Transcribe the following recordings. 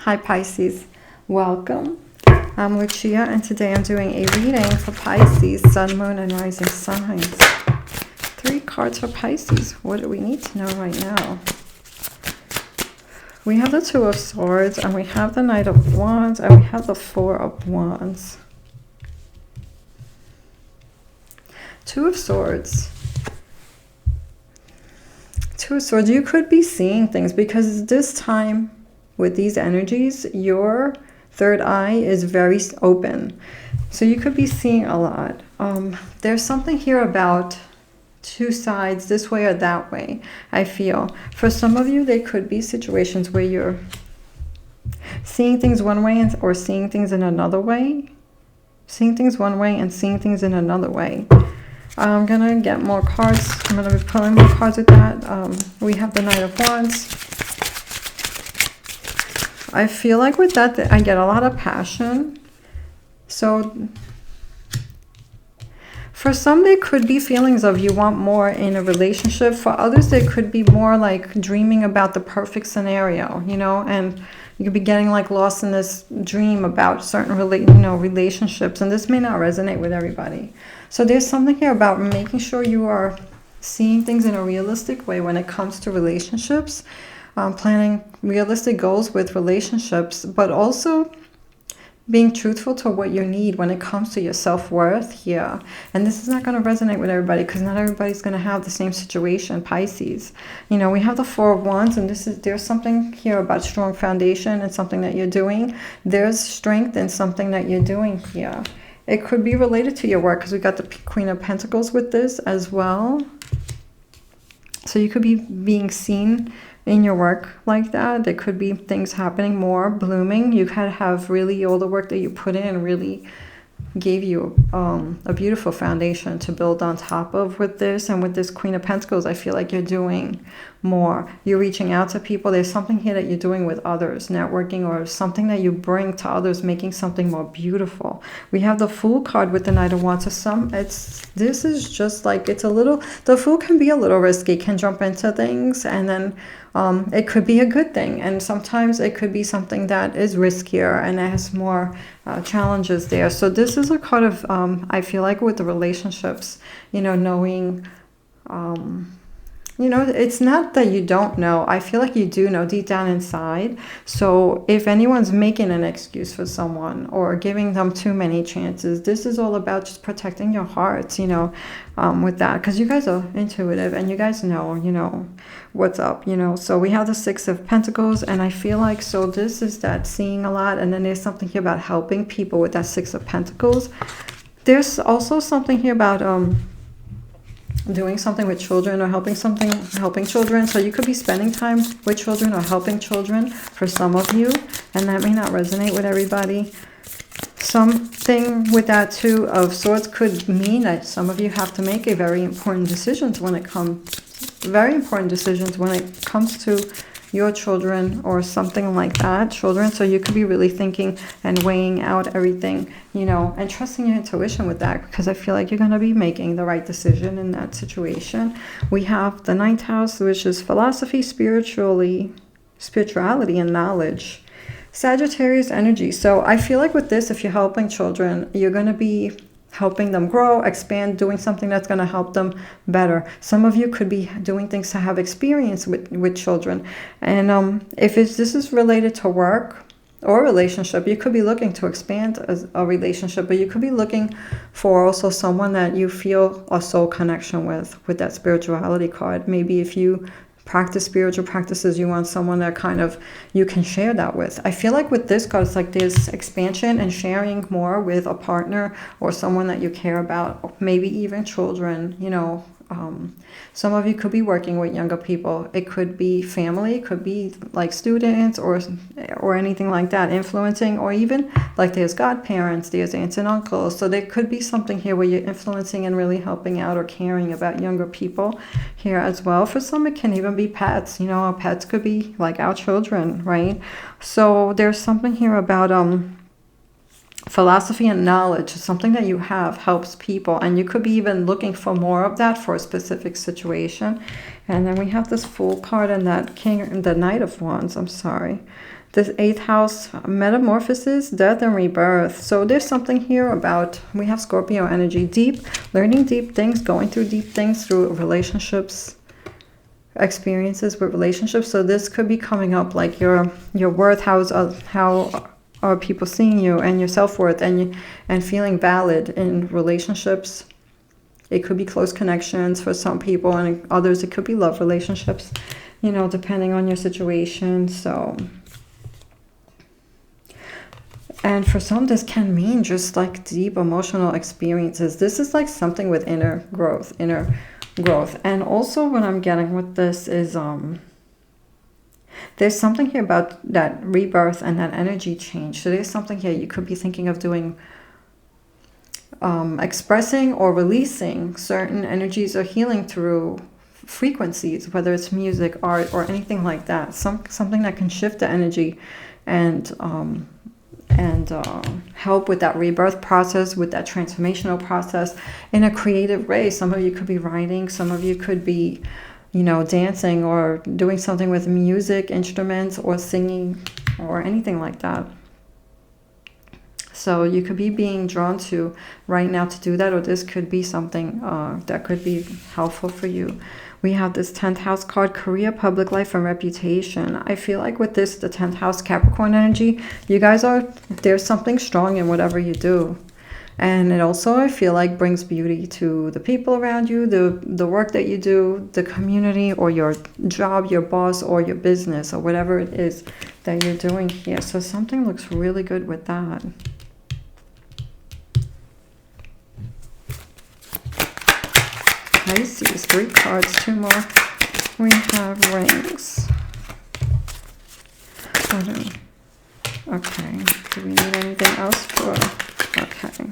Hi Pisces, welcome. I'm Lucia and today I'm doing a reading for Pisces, Sun, Moon, and Rising signs. 3 cards for Pisces. What do we need to know right now? We have the 2 of Swords and we have the Knight of Wands and we have the 4 of Wands. 2 of Swords. 2 of Swords, you could be seeing things because this time with these energies, your third eye is very open. So you could be seeing a lot. There's something here about 2 sides, this way or that way, I feel. For some of you, there could be situations where you're seeing things one way or seeing things in another way. Seeing things one way and seeing things in another way. I'm going to get more cards. I'm going to be pulling more cards with that. We have the Knight of Wands. I feel like with that, I get a lot of passion. So for some, there could be feelings of you want more in a relationship. For others, there could be more like dreaming about the perfect scenario, you know, and you could be getting like lost in this dream about certain relationships. And this may not resonate with everybody. So there's something here about making sure you are seeing things in a realistic way when it comes to relationships. Planning realistic goals with relationships, but also being truthful to what you need when it comes to your self-worth here. And this is not going to resonate with everybody because not everybody's going to have the same situation, Pisces. You know, we have the 4 of Wands, and there's something here about strong foundation and something that you're doing. There's strength in something that you're doing here. It could be related to your work because we got the Queen of Pentacles with this as well. So you could be being seen in your work like that. There could be things happening more, blooming. You could have really all the work that you put in really gave you a beautiful foundation to build on top of with this. And with this Queen of Pentacles, I feel like you're doing more. You're reaching out to people. There's something here that you're doing with others, networking, or something that you bring to others, making something more beautiful. We have the Fool card with the Knight of Wands. So this is just like, it's a little, the Fool can be a little risky, can jump into things, and then it could be a good thing. And sometimes it could be something that is riskier and it has more challenges there. So this is a card of, I feel like with the relationships, you know, knowing, you know, it's not that you don't know. I feel like you do know deep down inside. So if anyone's making an excuse for someone or giving them too many chances, this is all about just protecting your hearts, you know, with that. Because you guys are intuitive and you guys know, you know, what's up, you know. So we have the 6 of Pentacles, and I feel like, so this is that seeing a lot. And then there's something here about helping people with that 6 of Pentacles. There's also something here about doing something with children or helping children. So you could be spending time with children or helping children for some of you, and that may not resonate with everybody. Something with that 2 of Swords could mean that some of you have to make a very important decisions when it comes to your children or something like that, children. So you could be really thinking and weighing out everything, you know, and trusting your intuition with that, because I feel like you're going to be making the right decision in that situation. We have the 9th house, which is philosophy, spirituality, and knowledge. Sagittarius energy. So I feel like with this, if you're helping children, you're going to be helping them grow, expand, doing something that's going to help them better. Some of you could be doing things to have experience with children. And if this is related to work or relationship, you could be looking to expand a relationship, but you could be looking for also someone that you feel a soul connection with that spirituality card. Maybe if you practice spiritual practices, you want someone that kind of you can share that with. I feel like with this card, it's like there's expansion and sharing more with a partner or someone that you care about, maybe even children, you know. Some of you could be working with younger people. It could be family, it could be like students or anything like that, influencing, or even like there's godparents, there's aunts and uncles. So there could be something here where you're influencing and really helping out or caring about younger people here as well. For some, it can even be pets. You know, our pets could be like our children, right? So there's something here about philosophy and knowledge. Something that you have helps people, and you could be even looking for more of that for a specific situation. And then we have this Fool card and that King and the Knight of Wands. I'm sorry. This 8th house, metamorphosis, death, and rebirth. So there's something here about, we have Scorpio energy, deep, learning deep things, going through deep things through relationships, experiences with relationships. So this could be coming up like your worth, how are people seeing you, and your self-worth, and feeling valid in relationships. It could be close connections for some people, and others it could be love relationships, you know, depending on your situation. So, and for some, this can mean just like deep emotional experiences. This is like something with inner growth. And also what I'm getting with this is there's something here about that rebirth and that energy change. So there's something here you could be thinking of doing, expressing or releasing certain energies or healing through frequencies, whether it's music, art, or anything like that. Something that can shift the energy and help with that rebirth process, with that transformational process in a creative way. Some of you could be writing, some of you could be, you know, dancing or doing something with music, instruments, or singing, or anything like that. So you could be being drawn to right now to do that, or this could be something that could be helpful for you. We have this 10th house card, career, public life, and reputation. I feel like with this, the 10th house Capricorn energy, you guys there's something strong in whatever you do. And it also, I feel like, brings beauty to the people around you, the work that you do, the community, or your job, your boss, or your business, or whatever it is that you're doing here. So something looks really good with that. Pisces, 3 cards, 2 more. We have rings. Okay, do we need anything else for? Okay.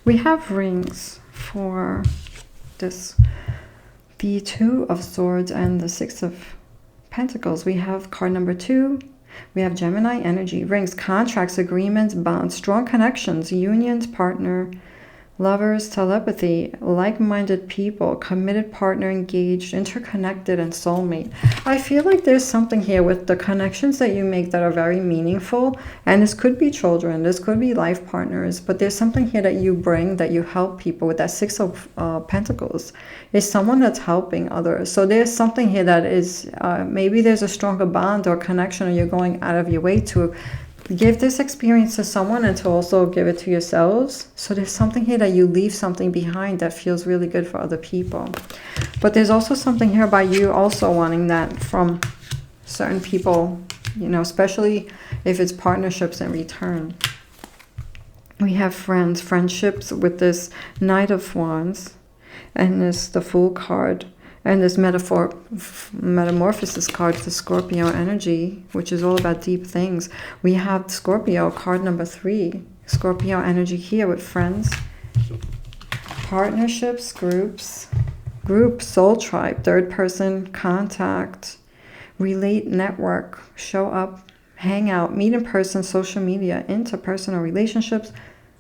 We have rings for this, the 2 of Swords and the 6 of Pentacles. We have card number 2. We have Gemini energy, rings, contracts, agreements, bonds, strong connections, unions, partner, lovers, telepathy, like-minded people, committed partner, engaged, interconnected, and soulmate. I feel like there's something here with the connections that you make that are very meaningful. And this could be children, this could be life partners, but there's something here that you bring, that you help people with that 6 of Pentacles. Is someone that's helping others. So there's something here that is, maybe there's a stronger bond or connection, or you're going out of your way to give this experience to someone and to also give it to yourselves. So there's something here that you leave something behind that feels really good for other people. But there's also something here about you also wanting that from certain people, you know, especially if it's partnerships in return. We have friends, friendships with this Knight of Wands and this, the Fool card. And this metamorphosis card, the Scorpio energy, which is all about deep things. We have Scorpio, card number 3. Scorpio energy here with friends, partnerships, groups, soul tribe, third person, contact, relate, network, show up, hang out, meet in person, social media, interpersonal relationships,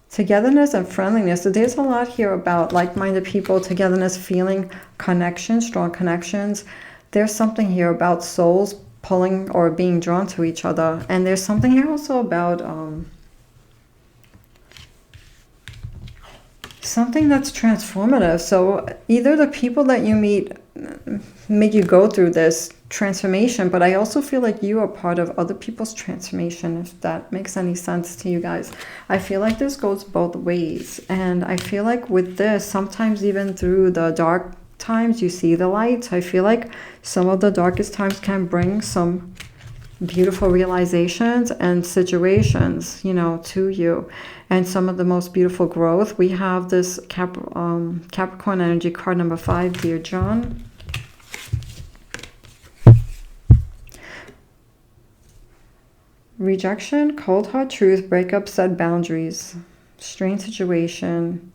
togetherness and friendliness. So there's a lot here about like-minded people, togetherness, feeling connection, strong connections. There's something here about souls pulling or being drawn to each other. And there's something here also about something that's transformative. So either the people that you meet make you go through this transformation, but I also feel like you are part of other people's transformation, if that makes any sense to you guys. I feel like this goes both ways, and I feel like with this, sometimes even through the dark times you see the light. I feel like some of the darkest times can bring some beautiful realizations and situations, you know, to you, and some of the most beautiful growth. We have this Capricorn energy, card number 5, Dear John. Rejection, cold hard truth, breakup, set boundaries, strained situation,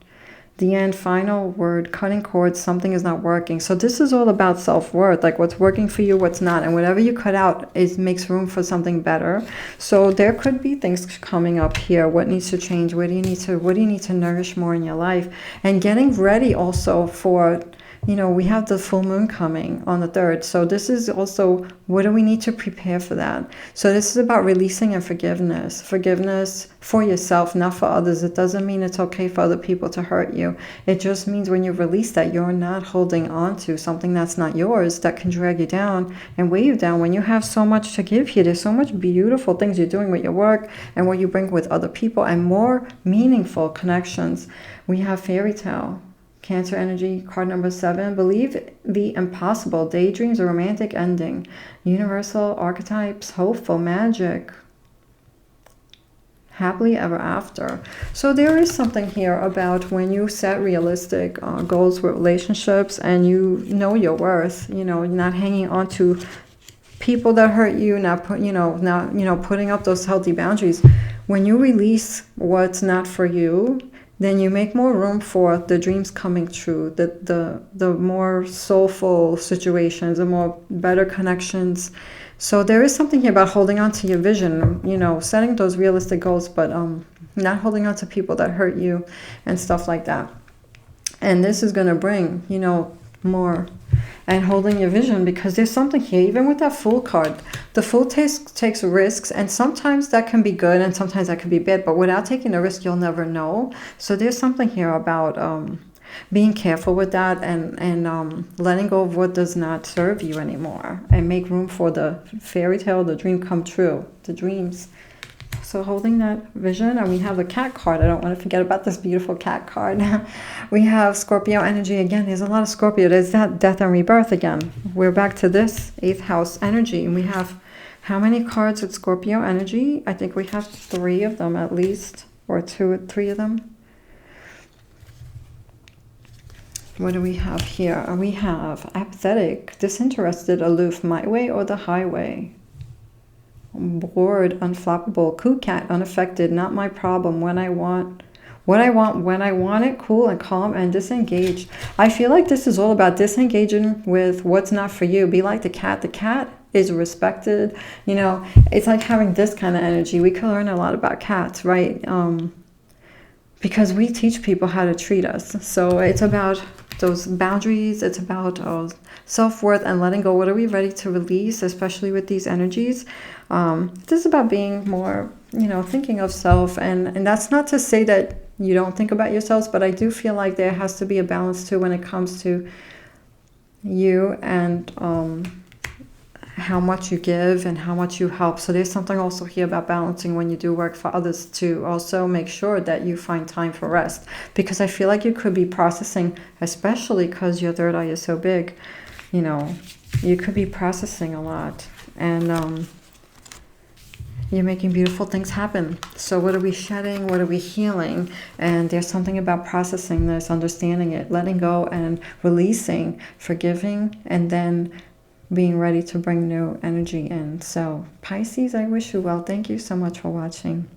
the end, final word, cutting cords, something is not working. So this is all about self-worth, like what's working for you, what's not, and whatever you cut out makes room for something better. So there could be things coming up here. What needs to change? What do you need to nourish more in your life? And getting ready also for you know, we have the full moon coming on the 3rd. So this is also, what do we need to prepare for that? So this is about releasing and forgiveness. Forgiveness for yourself, not for others. It doesn't mean it's okay for other people to hurt you. It just means when you release that, you're not holding on to something that's not yours, that can drag you down and weigh you down when you have so much to give here. There's so much beautiful things you're doing with your work and what you bring with other people, and more meaningful connections. We have fairy tale. Cancer energy, card number 7. Believe the impossible. Daydreams, a romantic ending. Universal archetypes, hopeful, magic. Happily ever after. So there is something here about when you set realistic goals with relationships, and you know your worth. You know, not hanging on to people that hurt you, not putting up those healthy boundaries. When you release what's not for you, then you make more room for the dreams coming true, the more soulful situations, the more better connections. So there is something here about holding on to your vision, you know, setting those realistic goals, but not holding on to people that hurt you and stuff like that. And this is going to bring, you know, more. And holding your vision, because there's something here, even with that Fool card. The Fool takes risks, and sometimes that can be good and sometimes that can be bad, but without taking a risk, you'll never know. So there's something here about being careful with that, and letting go of what does not serve you anymore, and make room for the fairy tale, the dream come true, the dreams. So holding that vision, and we have the cat card. I don't want to forget about this beautiful cat card. We have Scorpio energy again. There's a lot of Scorpio. There's that death and rebirth again. We're back to this 8th house energy. And we have how many cards with Scorpio energy? I think we have 3 of them at least, or 2 or 3 of them. What do we have here? We have apathetic, disinterested, aloof, my way or the highway. Bored, unflappable, cool cat, unaffected, not my problem, when I want what I want, when I want it, cool and calm and disengaged. I feel like this is all about disengaging with what's not for you. Be like the cat. The cat is respected. You know, it's like having this kind of energy. We can learn a lot about cats, right? Because we teach people how to treat us. So it's about those boundaries. It's about self-worth and letting go. What are we ready to release, especially with these energies? This is about being more, you know, thinking of self. And that's not to say that you don't think about yourselves, but I do feel like there has to be a balance too when it comes to you and how much you give and how much you help. So there's something also here about balancing when you do work for others, to also make sure that you find time for rest, because I feel like you could be processing, especially because your 3rd eye is so big, you know, you could be processing a lot, and you're making beautiful things happen. So what are we shedding? What are we healing? And there's something about processing this, understanding it, letting go and releasing, forgiving, and then being ready to bring new energy in. So Pisces, I wish you well. Thank you so much for watching.